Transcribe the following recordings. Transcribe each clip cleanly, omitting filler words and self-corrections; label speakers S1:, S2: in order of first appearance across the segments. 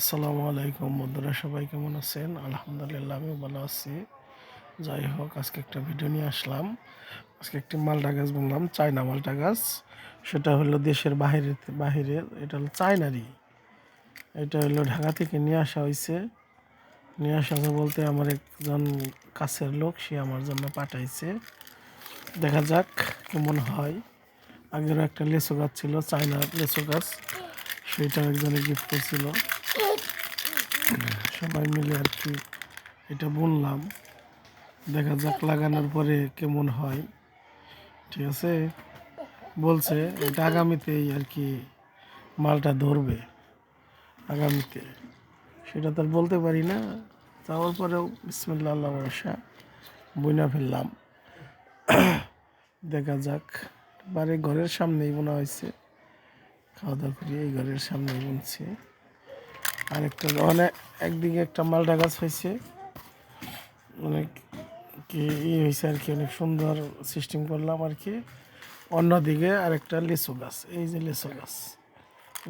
S1: আসসালামু আলাইকুম বন্ধুরা, সবাই কেমন আছেন? আলহামদুলিল্লাহ, আমি ভালো আছি। যাই হোক, আজকে একটা ভিডিও নিয়ে আসলাম। আজকে একটি মালটা গাছ বললাম, চায়না মালটা গাছ। সেটা হলো দেশের বাহিরের, এটা হলো চায়নারই। এটা হলো ঢাকা থেকে নিয়ে আসা হয়েছে। নিয়ে আসা বলতে আমার একজন কাছের লোক, সে আমার জন্য পাঠাইছে। দেখা যাক কেমন হয়। আগেরও একটা লেচু গাছ ছিল, চায়নার লেচু গাছ, সেইটাও একজনে গিফট করছিল। সবাই মিলে আর কি এটা বুনলাম। দেখা যাক লাগানোর পরে কেমন হয়। ঠিক আছে, বলছে এটা আগামীতেই আর কি মালটা ধরবে আগামীতে, সেটা তো আর বলতে পারি না। তার পরেও বিসমিল্লাহ আল্লাহ ভরসা বুনা ফেললাম। দেখা যাক। বাড়ি ঘরের সামনেই বোনা হয়েছে, খাওয়া দাওয়া করি এই ঘরের সামনেই বুনছি। আরেকটা অনেক একদিকে একটা মালটা গাছ হয়েছে, অনেক কি হয়েছে আর কি, অনেক সুন্দর সিস্টেম করলাম আর কি। অন্যদিকে আরেকটা লিচু গাছ, এই যে লিচু গাছ,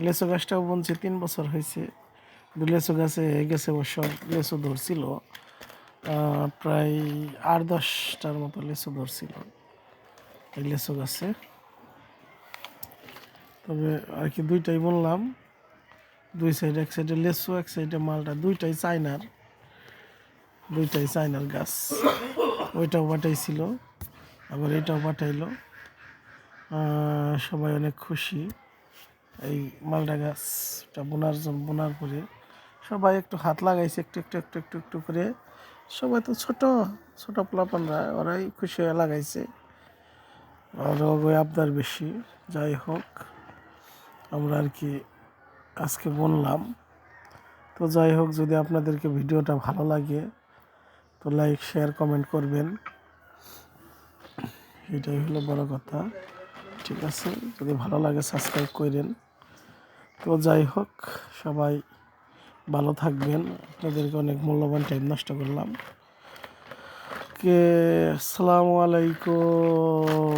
S1: লিচু গাছটাও বুনছি 3 বছর হয়েছে। লিচু গাছে গেছে বছর লিচু ধরছিল, প্রায় 8-10টার মতো লিচু ধরছিল এই লিচু গাছে। তবে আর কি দুইটাই বললাম, দুই সাইড, এক সাইডে লিচু এক সাইডে মালটা, দুইটাই চায়নার গাছ। ওইটাও পাঠাইছিল, আবার এটাও পাঠাইলো। সবাই অনেক খুশি এই মালটা গাছটা বোনার পরে। সবাই একটু হাত লাগাইছে, একটু একটু একটু একটু একটু করে। সবাই তো ছোট ছোট পোলাপানরা, ওরাই খুশি হয়ে লাগাইছে, আর ওই আবদার বেশি। যাই হোক, আমরা আর কি আজকে বললাম। তো যাই হোক, যদি আপনাদেরকে ভিডিওটা ভালো লাগে তো লাইক শেয়ার কমেন্ট করবেন, এটাই হলো বড় কথা। ঠিক আছে, যদি ভালো লাগে সাবস্ক্রাইব করেন। তো যাই হোক, সবাই ভালো থাকবেন। আপনাদেরকে অনেক মূল্যবান টাইম নষ্ট করলাম। আসসালামু আলাইকুম।